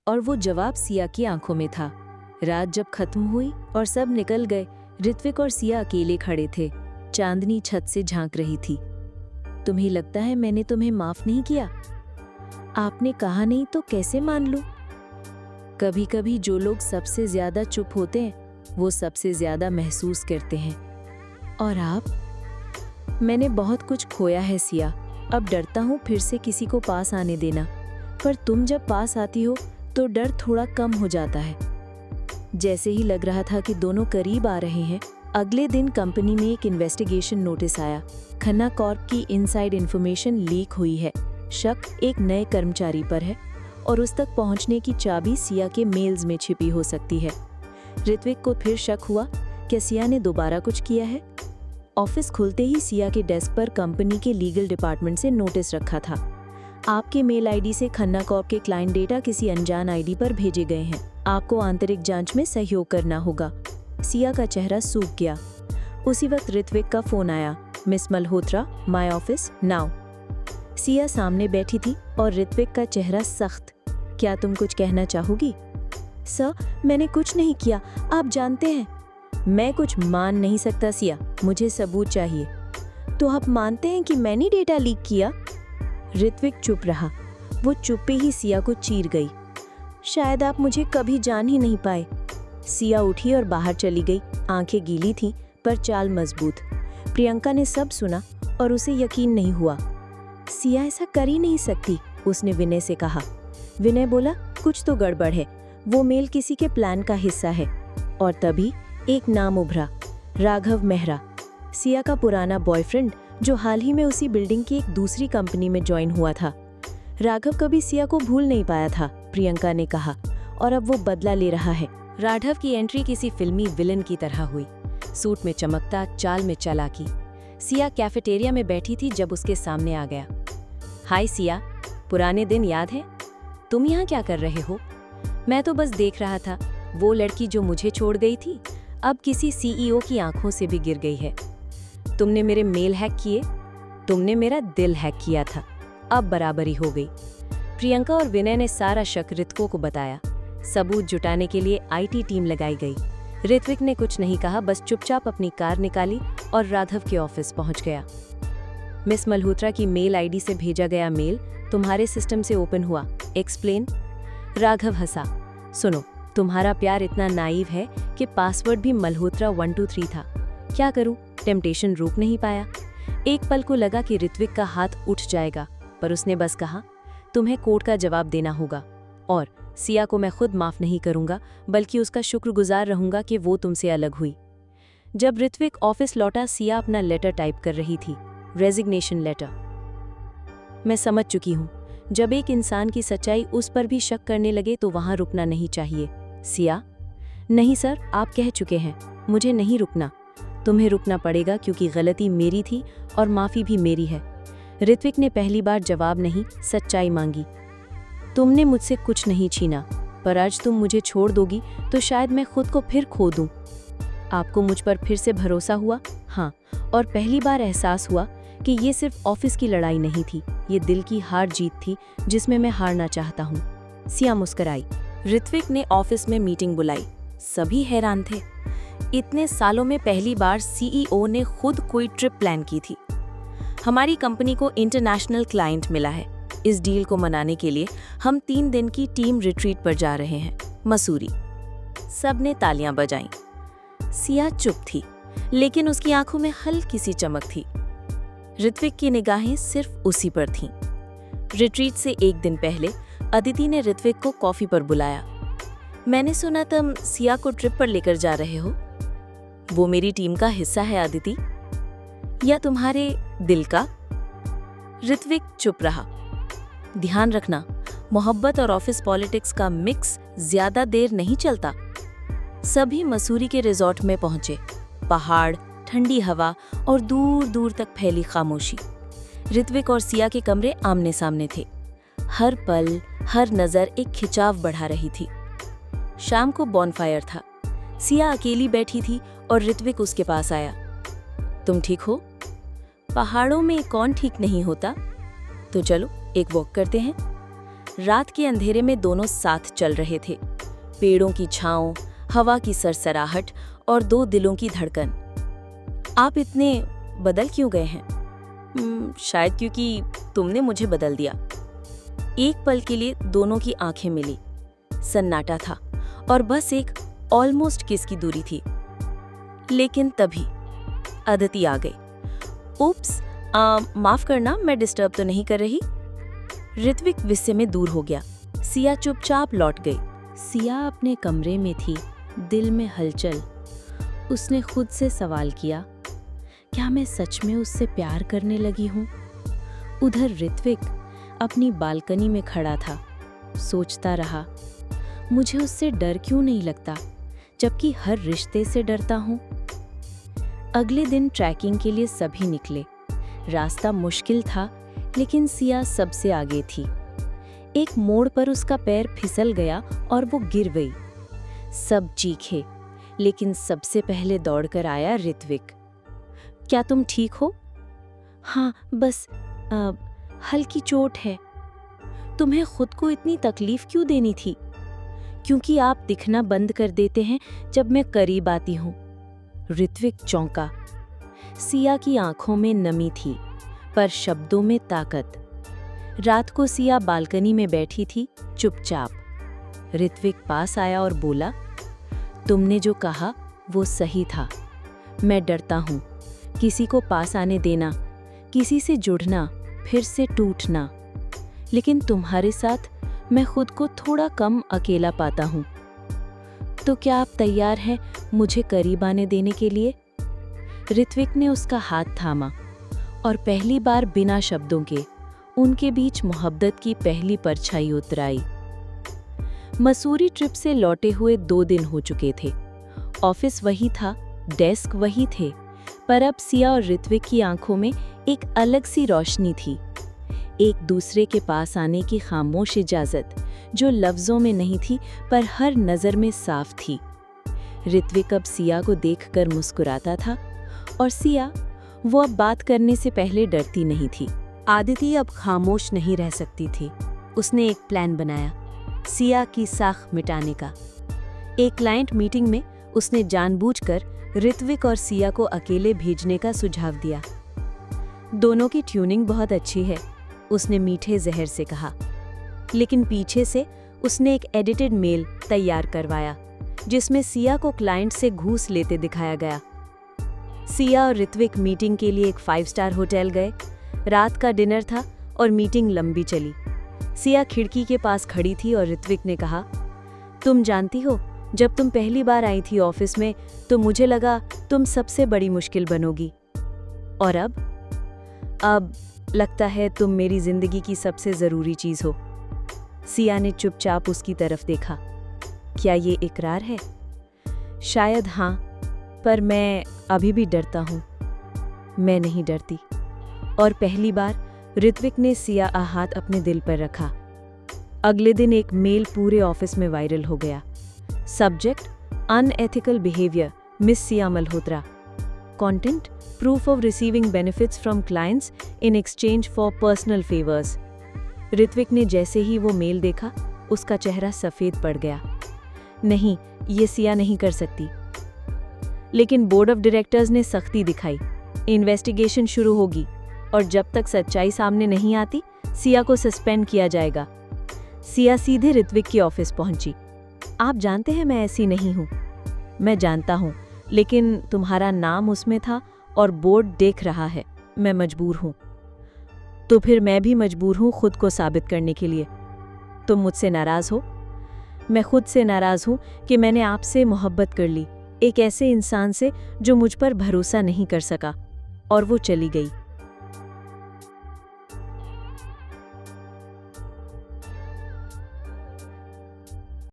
और वो जवाब सिया की आंखों में था। रात जब खत्म हुई और सब निकल गए, ऋत्विक और सिया अकेले खड़े थे। चांदनी छत से झांक रही थी। तुम्हें लगता है मैंने तुम्हें माफ नहीं किया? आपने कहा नहीं तो कैसे मान लूं? कभी कभी जो लोग सबसे ज्यादा चुप होते हैं वो सबसे ज्यादा महसूस करते हैं। और आप? मैंने बहुत कुछ खोया है सिया। अब डरता हूँ फिर से किसी को पास आने देना, पर तुम जब पास आती हो तो डर थोड़ा कम हो जाता है। जैसे ही लग रहा था कि दोनों करीब आ रहे हैं, अगले दिन कंपनी में एक इन्वेस्टिगेशन नोटिस आया। खन्ना कॉर्प की इनसाइड इंफॉर्मेशन लीक हुई है। शक एक नए कर्मचारी पर है और उस तक पहुंचने की चाबी सिया के मेल्स में छिपी हो सकती है। ऋत्विक को फिर शक हुआ कि सिया ने दोबारा कुछ किया है। ऑफिस खुलते ही सिया के डेस्क पर कंपनी के लीगल डिपार्टमेंट से नोटिस रखा था। आपके मेल आईडी से खन्ना कॉर्प के क्लाइंट डेटा किसी अनजान आईडी पर भेजे गए हैं। आपको आंतरिक जांच में सहयोग करना होगा। सिया का चेहरा सूख गया। उसी वक्त ऋत्विक का फोन आया। Miss Malhotra, my office now. Siya सामने बैठी थी और ऋत्विक का चेहरा सख्त। क्या तुम कुछ कहना चाहोगी? सर, मैंने कुछ नहीं किया, आप जानते हैं। मैं कुछ मान नहीं सकता सिया, मुझे सबूत चाहिए। तो आप मानते हैं कि मैंने डेटा लीक किया? ऋत्विक चुप रहा। वो चुप्पी ही सिया को चीर गई। शायद आप मुझे कभी जान ही नहीं पाए। सिया उठी और बाहर चली गई। आंखें गीली थीं पर चाल मजबूत। प्रियंका ने सब सुना और उसे यकीन नहीं हुआ। सिया ऐसा कर ही नहीं सकती, उसने विनय से कहा। विनय बोला, कुछ तो गड़बड़ है, वो मेल किसी के प्लान का हिस्सा है। और तभी एक नाम उभरा, राघव मेहरा, सिया का पुराना बॉयफ्रेंड जो हाल ही में उसी बिल्डिंग की एक दूसरी कंपनी में ज्वाइन हुआ था। राघव कभी सिया को भूल नहीं पाया था, प्रियंका ने कहा, और अब वो बदला ले रहा है। राघव की एंट्री किसी फिल्मी विलन की तरह हुई। सूट में चमकता, चाल में चालाकी। सिया कैफेटेरिया में बैठी थी जब उसके सामने आ गया। हाय सिया, पुराने दिन याद है? तुम यहाँ क्या कर रहे हो? मैं तो बस देख रहा था, वो लड़की जो मुझे छोड़ गई थी अब किसी सीईओ की आंखों से भी गिर गई है। तुमने मेरे मेल हैक किए, तुमने मेरा दिल हैक किया था, अब बराबरी हो गई। प्रियंका और विनय ने सारा शक ऋत्विक को बताया। सबूत जुटाने के लिए आईटी टीम लगाई गई। ऋत्विक ने कुछ नहीं कहा, बस चुपचाप अपनी कार निकाली और राघव के ऑफिस पहुंच गया। मिस मल्होत्रा की मेल आईडी से भेजा गया मेल तुम्हारे सिस्टम से ओपन हुआ, एक्सप्लेन। राघव हंसा। सुनो, तुम्हारा प्यार इतना नाइव है कि पासवर्ड भी मल्होत्रा 123 था। क्या करूं, टेम्पटेशन रोक नहीं पाया। एक पल को लगा कि ऋत्विक का हाथ उठ जाएगा, पर उसने बस कहा, तुम्हें कोर्ट का जवाब देना होगा और सिया को मैं खुद माफ नहीं करूंगा, बल्कि उसका शुक्रगुजार रहूंगा कि वो तुमसे अलग हुई। जब ऋत्विक ऑफिस लौटा, सिया अपना लेटर टाइप कर रही थी, रेजिग्नेशन लेटर। मैं समझ चुकी हूँ, जब एक इंसान की सच्चाई उस पर भी शक करने लगे तो वहां रुकना नहीं चाहिए। सिया, नहीं सर, आप कह चुके हैं, मुझे नहीं रुकना। तुम्हें रुकना पड़ेगा क्योंकि गलती मेरी थी और माफी भी मेरी है। ऋत्विक ने पहली बार जवाब नहीं, सच्चाई मांगी। तुमने मुझसे कुछ नहीं छीना, पर आज तुम मुझे छोड़ दोगी तो शायद मैं खुद को फिर खो दूं। आपको मुझ पर फिर से भरोसा हुआ? हाँ, और पहली बार एहसास हुआ कि ये सिर्फ ऑफिस की लड़ाई नहीं थी, ये दिल की हार जीत थी जिसमें मैं हारना चाहता हूँ। सिया मुस्कुराई। ऋत्विक ने ऑफिस में मीटिंग बुलाई। सभी हैरान थे। इतने सालों में पहली बार सीईओ ने खुद कोई ट्रिप प्लान की थी। हमारी कंपनी को इंटरनेशनल क्लाइंट मिला है। इस डील को मनाने के लिए हम 3 दिन की टीम रिट्रीट पर जा रहे हैं, मसूरी। सबने तालियां बजाईं। सिया चुप थी, लेकिन उसकी आंखों में हल्की सी चमक थी। ऋत्विक की निगाहें सिर्फ उसी पर थीं। रिट्रीट से एक दिन पहले अदिति ने ऋत्विक को कॉफी पर बुलाया। मैंने सुना तुम सिया को ट्रिप पर लेकर जा रहे हो। वो मेरी टीम का हिस्सा है अदिति, या तुम्हारे दिल का? ऋत्विक चुप रहा। ध्यान रखना, मोहब्बत और ऑफिस पॉलिटिक्स का मिक्स ज्यादा देर नहीं चलता। सभी मसूरी के रिजॉर्ट में पहुंचे। पहाड़, ठंडी हवा और दूर दूर तक फैली खामोशी। ऋत्विक और सिया के कमरे आमने सामने थे। हर पल, हर नजर एक खिंचाव बढ़ा रही थी। शाम को बॉनफायर था। सिया अकेली बैठी थी और ऋत्विक उसके पास आया। तुम ठीक हो? पहाड़ों में कौन ठीक नहीं होता? तो चलो एक वॉक करते हैं। रात के अंधेरे में दोनों साथ चल रहे थे। पेड़ों की छांव, हवा की सरसराहट और दो दिलों की धड़कन। आप इतने बदल क्यों गए हैं? शायद क्योंकि तुमने मुझे बदल दिया। एक पल के लिए दोनों की आंखें मिली। सन्नाटा था और बस एक ऑलमोस्ट किस की दूरी थी। लेकिन तभी अदिति आ गई। उप्स, माफ करना, मैं डिस्टर्ब तो नहीं कर रही? ऋत्विक गुस्से में दूर हो गया। सिया चुपचाप लौट गई। सिया अपने कमरे में थी, दिल में हलचल। उसने खुद से सवाल किया, क्या मैं सच में उससे प्यार करने लगी हूँ? उधर ऋत्विक अपनी बालकनी में खड़ा था, सोचता रहा, मुझे उससे डर क्यों नहीं लगता, जबकि हर रिश्ते से डरता हूँ। अगले दिन ट्रैकिंग के लिए सभी निकले। रास्ता मुश्किल था, लेकिन सिया सबसे आगे थी। एक मोड़ पर उसका पैर फिसल गया और वो गिर गई। सब चीखे, लेकिन सबसे पहले दौड़कर आया ऋत्विक। क्या तुम ठीक हो? हाँ, बस हल्की चोट है। तुम्हें खुद को इतनी तकलीफ क्यों देनी थी? क्योंकि आप दिखना बंद कर देते हैं जब मैं करीब आती हूँ। ऋत्विक चौंका। सिया की आंखों में नमी थी, पर शब्दों में ताकत। रात को सिया बालकनी में बैठी थी, चुपचाप। ऋत्विक पास आया और बोला, तुमने जो कहा वो सही था। मैं डरता हूँ, किसी को पास आने देना, किसी से जुड़ना, फिर से टूटना। लेकिन तुम्हारे साथ मैं खुद को थोड़ा कम अकेला पाता हूँ। तो क्या आप तैयार हैं मुझे करीब आने देने के लिए? ऋत्विक ने उसका हाथ थामा और पहली बार बिना शब्दों के उनके बीच मोहब्बत की पहली परछाई उतर आई। मसूरी ट्रिप से लौटे हुए 2 दिन हो चुके थे। ऑफिस वही था, डेस्क वही थे, पर अब सिया और ऋत्विक की आंखों में एक अलग सी रोशनी थी। एक दूसरे के पास आने की खामोश इजाजत, जो लफ्जों में नहीं थी पर हर नज़र में साफ थी। ऋत्विक अब सिया को देखकर मुस्कुराता था और सिया, वो अब बात करने से पहले डरती नहीं थी। आदिति अब खामोश नहीं रह सकती थी। उसने एक प्लान बनाया, सिया की साख मिटाने का। एक क्लाइंट मीटिंग में उसने जानबूझकर ऋत्विक और सिया को अकेले भेजने का सुझाव दिया। दोनों की ट्यूनिंग बहुत अच्छी है, उसने मीठे जहर से कहा। लेकिन पीछे से उसने एक एडिटेड मेल तैयार करवाया, जिसमें सिया को क्लाइंट से घूस लेते दिखाया गया। सिया और ऋत्विक मीटिंग के लिए एक 5 स्टार होटल गए। रात का डिनर था और मीटिंग लंबी चली। सिया खिड़की के पास खड़ी थी और ऋत्विक ने कहा, तुम जानती हो, जब तुम पहली बार आई थी ऑफिस में तो मुझे लगा तुम सबसे बड़ी मुश्किल बनोगी, और अब लगता है तुम मेरी जिंदगी की सबसे जरूरी चीज हो। सिया ने चुपचाप उसकी तरफ देखा। क्या ये इकरार है? शायद हाँ, पर मैं अभी भी डरता हूँ। मैं नहीं डरती। और पहली बार ऋत्विक ने सिया का हाथ अपने दिल पर रखा। अगले दिन एक मेल पूरे ऑफिस में वायरल हो गया। Subject, unethical behaviour, miss Siya Malhotra. Content, proof of receiving benefits from clients in exchange for personal favors। Ritwik ने जैसे ही वो मेल देखा, उसका चेहरा सफेद पड़ गया। नहीं, ये सिया नहीं कर सकती। लेकिन बोर्ड ऑफ डायरेक्टर्स ने सख्ती दिखाई। इन्वेस्टिगेशन शुरू होगी और जब तक सच्चाई सामने नहीं आती, सिया को सस्पेंड किया जाएगा। सिया सीधे ऋत्विक के ऑफिस पहुंची। आप जानते हैं मैं ऐसी नहीं हूँ। मैं जानता हूँ, लेकिन तुम्हारा नाम उसमें था और बोर्ड देख रहा है। मैं मजबूर हूँ। तो फिर मैं भी मजबूर हूँ खुद को साबित करने के लिए। तुम मुझसे नाराज़ हो? मैं खुद से नाराज़ हूँ कि मैंने आपसे मोहब्बत कर ली, एक ऐसे इंसान से जो मुझ पर भरोसा नहीं कर सका। और वो चली गई।